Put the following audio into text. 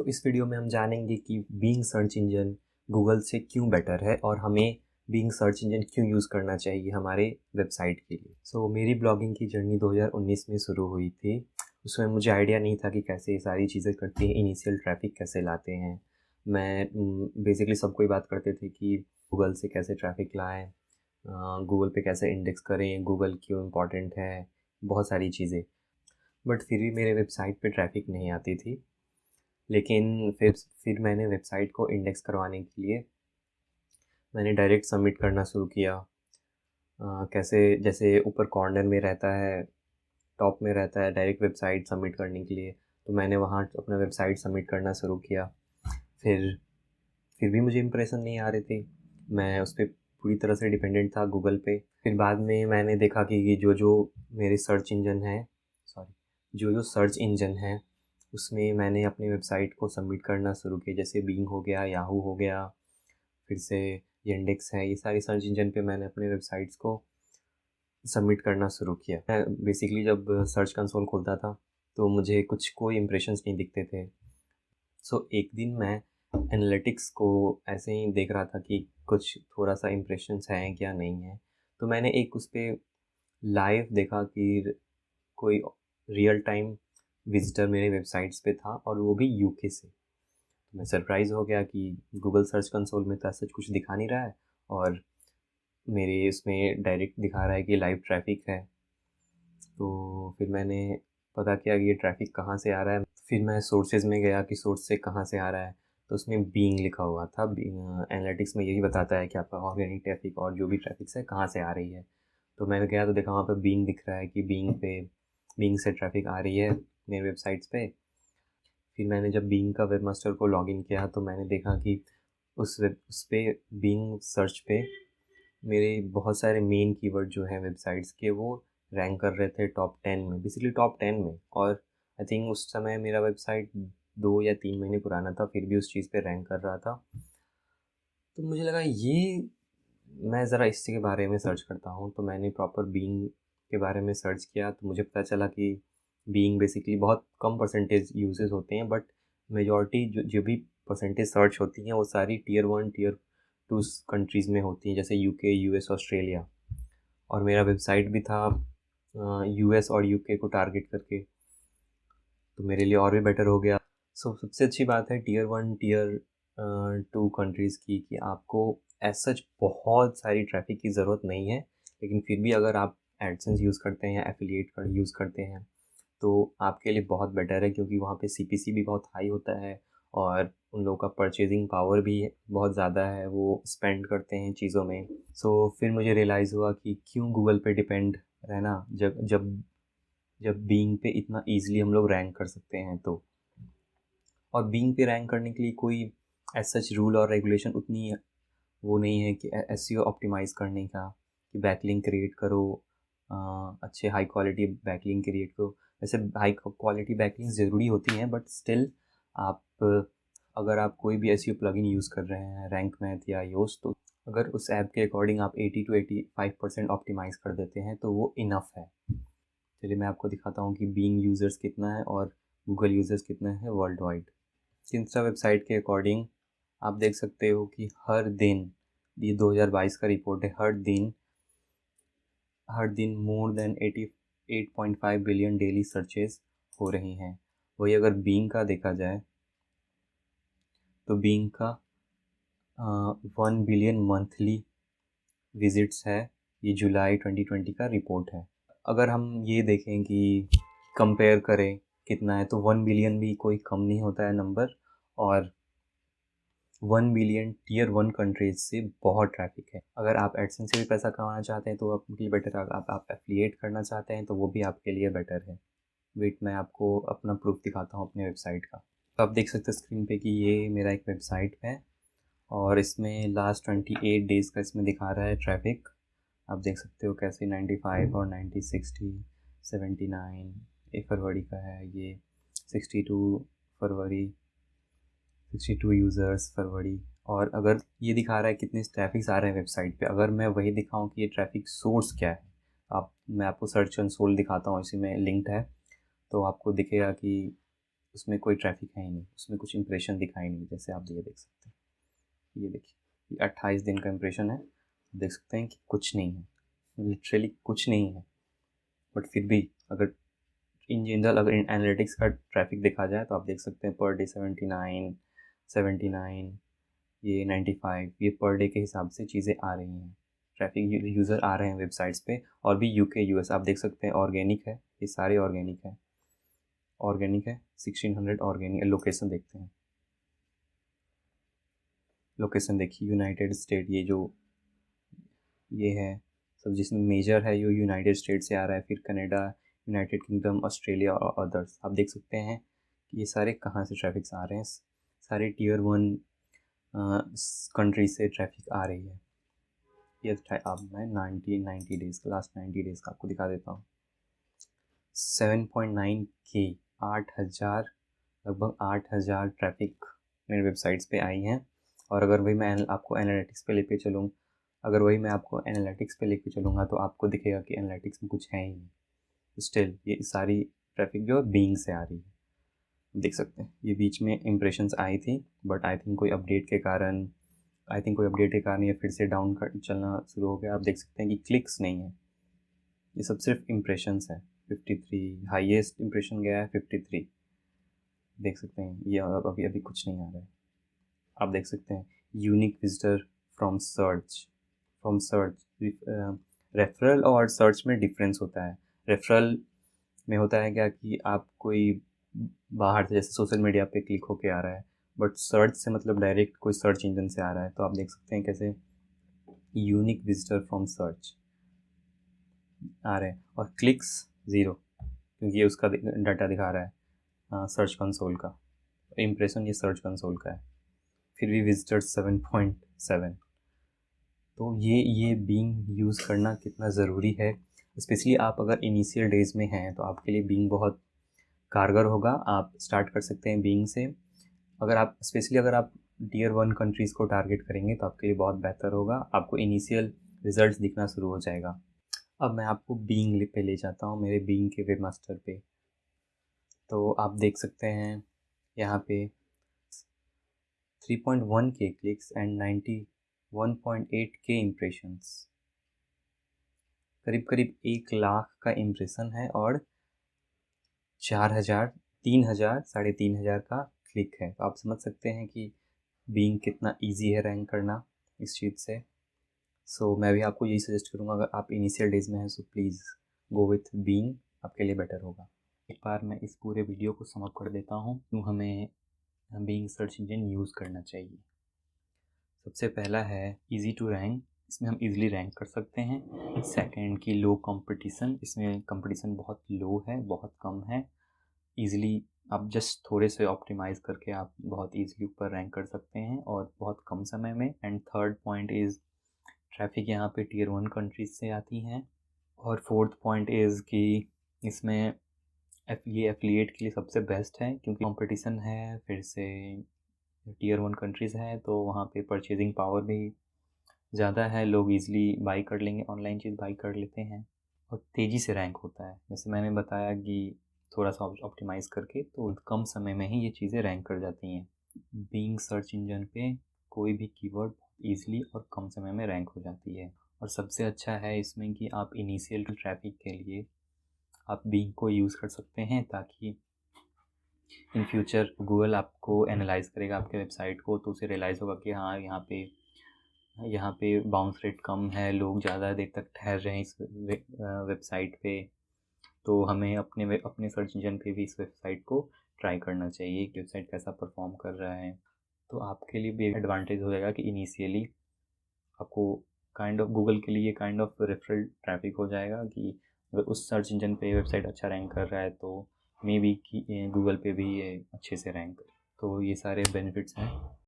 तो इस वीडियो में हम जानेंगे कि बीइंग सर्च इंजन गूगल से क्यों बेटर है और हमें बीइंग सर्च इंजन क्यों यूज़ करना चाहिए हमारे वेबसाइट के लिए। मेरी ब्लॉगिंग की जर्नी 2019 में शुरू हुई थी। उसमें मुझे आइडिया नहीं था कि कैसे ये सारी चीज़ें करती हैं, इनिशियल ट्रैफ़िक कैसे लाते हैं। मैं बेसिकली सबको ही बात करते थे कि गूगल से कैसे ट्रैफ़िक लाएँ, गूगल पे कैसे इंडेक्स करें, गूगल क्यों इम्पोर्टेंट है, बहुत सारी चीज़ें। बट फिर भी मेरे वेबसाइट पे ट्रैफ़िक नहीं आती थी। लेकिन फिर मैंने वेबसाइट को इंडेक्स करवाने के लिए मैंने डायरेक्ट सबमिट करना शुरू किया। कैसे, जैसे ऊपर कॉर्नर में रहता है, टॉप में रहता है डायरेक्ट वेबसाइट सबमिट करने के लिए, तो मैंने वहाँ अपना वेबसाइट सबमिट करना शुरू किया। फिर फिर भी मुझे इम्प्रेशन नहीं आ रहे थे। मैं उस पे पूरी तरह से डिपेंडेंट था गूगल पे। फिर बाद में मैंने देखा कि ये जो मेरे सर्च इंजन है, सॉरी, जो सर्च इंजन है उसमें मैंने अपनी वेबसाइट को सबमिट करना शुरू किया। जैसे बिंग हो गया, याहू हो गया, फिर से यंडेक्स है, ये सारी सर्च इंजन पे मैंने अपने वेबसाइट्स को सबमिट करना शुरू किया। मैं बेसिकली जब सर्च कंसोल खोलता था तो मुझे कोई इम्प्रेशंस नहीं दिखते थे। एक दिन मैं एनालिटिक्स को ऐसे ही देख रहा था कि कुछ थोड़ा सा इम्प्रेशंस हैं क्या नहीं है। तो मैंने एक उस पे लाइव देखा कि कोई रियल टाइम विजिटर मेरे वेबसाइट्स पे था और वो भी यूके से। तो मैं सरप्राइज़ हो गया कि गूगल सर्च कंसोल में तो ऐसा कुछ दिखा नहीं रहा है और मेरे इसमें डायरेक्ट दिखा रहा है कि लाइव ट्रैफ़िक है। तो फिर मैंने पता किया कि ये ट्रैफ़िक कहाँ से आ रहा है। फिर मैं सोर्सेज़ में गया कि सोर्स से कहाँ से आ रहा है, तो उसमें बीइंग लिखा हुआ था। एनालिटिक्स में यही बताता है कि आपका ऑर्गेनिक ट्रैफ़िक और जो भी ट्रैफ़िक है कहाँ से आ रही है। तो मैंने गया तो देखा वहाँ पे बीइंग दिख रहा है कि बीइंग से ट्रैफ़िक आ रही है मेरे वेबसाइट्स पे। फिर मैंने जब बीइंग का वेबमास्टर को लॉगिन किया तो मैंने देखा कि उस पे बीइंग सर्च पे मेरे बहुत सारे मेन कीवर्ड जो हैं वेबसाइट्स के वो रैंक कर रहे थे टॉप 10 में, बेसिकली टॉप 10 में। और आई थिंक उस समय मेरा वेबसाइट 2 या 3 महीने पुराना था, फिर भी उस चीज़ पे रैंक कर रहा था। तो मुझे लगा ये, मैं ज़रा इसी के बारे में सर्च करता हूँ। तो मैंने प्रॉपर बीइंग के बारे में सर्च किया तो मुझे पता चला कि बीइंग बेसिकली बहुत कम परसेंटेज यूजेस होते हैं, बट मेजॉरिटी जो जो भी परसेंटेज सर्च होती हैं वो सारी टियर 1 टियर 2 कंट्रीज़ में होती हैं, जैसे यूके, यूएस, ऑस्ट्रेलिया। और मेरा वेबसाइट भी था यूएस और यूके को टारगेट करके, तो मेरे लिए और भी बेटर हो गया। सबसे अच्छी बात है टियर 1 टियर 2 कंट्रीज़ की कि आपको एज़ सच बहुत सारी ट्रैफ़िक की ज़रूरत नहीं है। लेकिन फिर भी अगर आप एडसेंस यूज़ करते हैं या एफ़िलिएट का यूज़ करते हैं तो आपके लिए बहुत बेटर है, क्योंकि वहाँ पे सीपीसी भी बहुत हाई होता है और उन लोगों का परचेजिंग पावर भी बहुत ज़्यादा है, वो स्पेंड करते हैं चीज़ों में। फिर मुझे रियलाइज़ हुआ कि क्यों गूगल पे डिपेंड रहना, जब जब जब बीइंग पे इतना ईज़िली हम लोग रैंक कर सकते हैं तो। और बीइंग पे रैंक करने के लिए कोई एज़ सच रूल और रेगुलेशन उतनी वो नहीं है कि एसईओ ऑप्टिमाइज़ करने का, कि बैकलिंक क्रिएट करो, अच्छे हाई क्वालिटी बैकलिंक क्रिएट करो। वैसे हाई क्वालिटी बैकलिंक ज़रूरी होती हैं, बट स्टिल आप, अगर आप कोई भी एसईओ प्लगइन यूज़ कर रहे हैं, रैंक मैथ या योस्ट, तो अगर उस ऐप के अकॉर्डिंग आप 80 टू 85% ऑप्टिमाइज़ कर देते हैं तो वो इनफ है। चलिए मैं आपको दिखाता हूँ कि बीइंग यूज़र्स कितना है और गूगल यूज़र्स कितना है वर्ल्ड वाइड। इंस्टा वेबसाइट के अकॉर्डिंग आप देख सकते हो कि हर दिन, ये 2022 का रिपोर्ट है, हर दिन more than 88.5 billion daily searches हो रही हैं। वही अगर बीइंग का देखा जाए तो बीइंग का 1 बिलियन मंथली विजिट्स है। ये जुलाई 2020 का रिपोर्ट है। अगर हम ये देखें कि कंपेयर करें कितना है, तो 1 बिलियन भी कोई कम नहीं होता है नंबर, और 1 बिलियन टियर 1 कंट्रीज से बहुत ट्रैफिक है। अगर आप एडसेंस से भी पैसा कमाना चाहते हैं तो आपके लिए बेटर है। आप एफिलिएट करना चाहते हैं तो वो भी आपके लिए बेटर है। वेट, मैं आपको अपना प्रूफ दिखाता हूँ अपने वेबसाइट का। तो आप देख सकते हैं स्क्रीन पे कि ये मेरा एक वेबसाइट है और इसमें लास्ट 28 डेज़ का इसमें दिखा रहा है ट्रैफिक। आप देख सकते हो कैसे 95 और 90, 60, 79, ये फरवरी का है, ये 62 फरवरी, 62 यूज़र्स फरवरी। और अगर ये दिखा रहा है कितने ट्रैफिक्स आ रहे हैं वेबसाइट पे, अगर मैं वही दिखाऊं कि ये ट्रैफिक सोर्स क्या है, मैं आपको सर्च कंसोल दिखाता हूँ, इसी में लिंक्ड है, तो आपको दिखेगा कि उसमें कोई ट्रैफिक है ही नहीं, उसमें कुछ इंप्रेशन दिखाई नहीं। जैसे आप ये देख सकते हैं, ये देखिए, ये 28 दिन का इंप्रेशन है। देख सकते हैं कि कुछ नहीं है, लिटरली कुछ नहीं है। बट फिर भी अगर इन जनरल अगर एनालिटिक्स का ट्रैफिक देखा जाए तो आप देख सकते हैं पर डे 79, ये 95, ये पर डे के हिसाब से चीज़ें आ रही हैं। ट्रैफिक यूज़र आ रहे हैं वेबसाइट्स पे। और भी यूके यूएस आप देख सकते हैं, ऑर्गेनिक है, ये सारे ऑर्गेनिक है। 1600 ऑर्गेनिक। लोकेशन देखते हैं, लोकेशन देखिए, यूनाइटेड स्टेट, ये जो ये है सब जिसमें मेजर है, ये यूनाइटेड स्टेट से आ रहा है। फिर कनाडा, यूनाइटेड किंगडम, ऑस्ट्रेलिया और अदर्स। आप देख सकते हैं कि ये सारे कहाँ से ट्रैफिक्स आ रहे हैं। सारे टियर 1 कंट्री से ट्रैफिक आ रही है। ये अब मैं 90 डेज़ का, लास्ट 90 डेज़ का आपको दिखा देता हूँ। 7.9 के, 8,000, लगभग 8,000 ट्रैफिक मेरे वेबसाइट्स पे आई हैं। और अगर वही मैं आपको एनालिटिक्स पे लेके चलूँ, अगर वही मैं आपको एनालिटिक्स पे लेके चलूँगा तो आपको दिखेगा कि एनालिटिक्स में कुछ है ही नहीं। स्टिल ये सारी ट्रैफिक जो है बीइंग से आ रही है। देख सकते हैं ये बीच में इम्प्रेशंस आई थी, बट आई थिंक कोई अपडेट के कारण, ये फिर से डाउन कर चलना शुरू हो गया। आप देख सकते हैं कि क्लिक्स नहीं है, ये सब सिर्फ इम्प्रेशंस है। 53 हाईएस्ट इम्प्रेशन गया है, 53। देख सकते हैं ये अभी अभी कुछ नहीं आ रहा है। आप देख सकते हैं unique visitor from search. Referral और सर्च में डिफरेंस होता है। रेफरल में होता है क्या कि आप कोई बाहर से, जैसे सोशल मीडिया पे क्लिक होके आ रहा है, बट सर्च से मतलब डायरेक्ट कोई सर्च इंजन से आ रहा है। तो आप देख सकते हैं कैसे यूनिक विजिटर फ्रॉम सर्च आ रहे हैं और क्लिक्स 0, क्योंकि ये उसका डाटा दिखा रहा है सर्च कंसोल का। इम्प्रेशन ये सर्च कंसोल का है। फिर भी विजिटर्स 7.7। तो ये बीइंग यूज़ करना कितना ज़रूरी है। स्पेशली आप अगर इनिशियल डेज़ में हैं तो आपके लिए बीइंग बहुत कारगर होगा। आप स्टार्ट कर सकते हैं बीइंग से। अगर आप टियर 1 कंट्रीज़ को टारगेट करेंगे तो आपके लिए बहुत बेहतर होगा। आपको इनिशियल रिजल्ट्स दिखना शुरू हो जाएगा। अब मैं आपको बीइंग पे ले जाता हूँ, मेरे बीइंग के वेब मास्टर पे। तो आप देख सकते हैं यहाँ पे 3.1 के क्लिक्स एंड 91.8 के इम्प्रेशंस। करीब करीब 1 लाख का इम्प्रेशन है और 4,000, 3,000, 3,500 का क्लिक है। तो आप समझ सकते हैं कि बीइंग कितना इजी है रैंक करना इस चीज़ से। सो मैं भी आपको यही सजेस्ट करूँगा, अगर आप इनिशियल डेज़ में हैं so please go with being, आपके लिए बेटर होगा। एक बार मैं इस पूरे वीडियो को समअप कर देता हूँ क्यों हमें बीइंग सर्च इंजन यूज़ करना चाहिए। सबसे पहला है इजी टू रैंक, इसमें हम इजीली रैंक कर सकते हैं। सेकंड की लो कंपटीशन, इसमें कंपटीशन बहुत लो है, बहुत कम है। इजीली आप जस्ट थोड़े से ऑप्टिमाइज़ करके आप बहुत इजीली ऊपर रैंक कर सकते हैं और बहुत कम समय में। And third point is traffic यहाँ पे टियर 1 कंट्रीज से आती हैं। और फोर्थ पॉइंट इज़ कि इसमें ये एफिलिएट के लिए सबसे बेस्ट है, क्योंकि कंपटीशन है, फिर से टियर 1 कंट्रीज़ है तो वहाँ पे परचेजिंग पावर भी ज़्यादा है। लोग इजीली बाई कर लेंगे, ऑनलाइन चीज़ बाई कर लेते हैं और तेज़ी से रैंक होता है। जैसे मैंने बताया कि थोड़ा सा ऑप्टिमाइज़ करके तो कम समय में ही ये चीज़ें रैंक कर जाती हैं। बीइंग सर्च इंजन पे कोई भी कीवर्ड ईज़िली और कम समय में रैंक हो जाती है। और सबसे अच्छा है इसमें कि आप इनिशियल ट्रैफिक के लिए आप बीइंग को यूज़ कर सकते हैं, ताकि इन फ्यूचर गूगल आपको एनालाइज़ करेगा आपके वेबसाइट को, तो उसे रियलाइज़ होगा कि हाँ यहाँ पे बाउंस रेट कम है, लोग ज़्यादा देर तक ठहर रहे हैं इस वेबसाइट पे। तो हमें अपने सर्च इंजन पे भी इस वेबसाइट को ट्राई करना चाहिए कि वेबसाइट कैसा परफॉर्म कर रहा है। तो आपके लिए भी एडवांटेज हो जाएगा कि इनिशियली आपको काइंड ऑफ गूगल के लिए काइंड ऑफ रेफरल ट्रैफिक हो जाएगा कि अगर उस सर्च इंजन पे वेबसाइट अच्छा रैंक कर रहा है तो मे बी कि गूगल पे भी ये अच्छे से रैंक करे। तो ये सारे बेनिफिट्स हैं।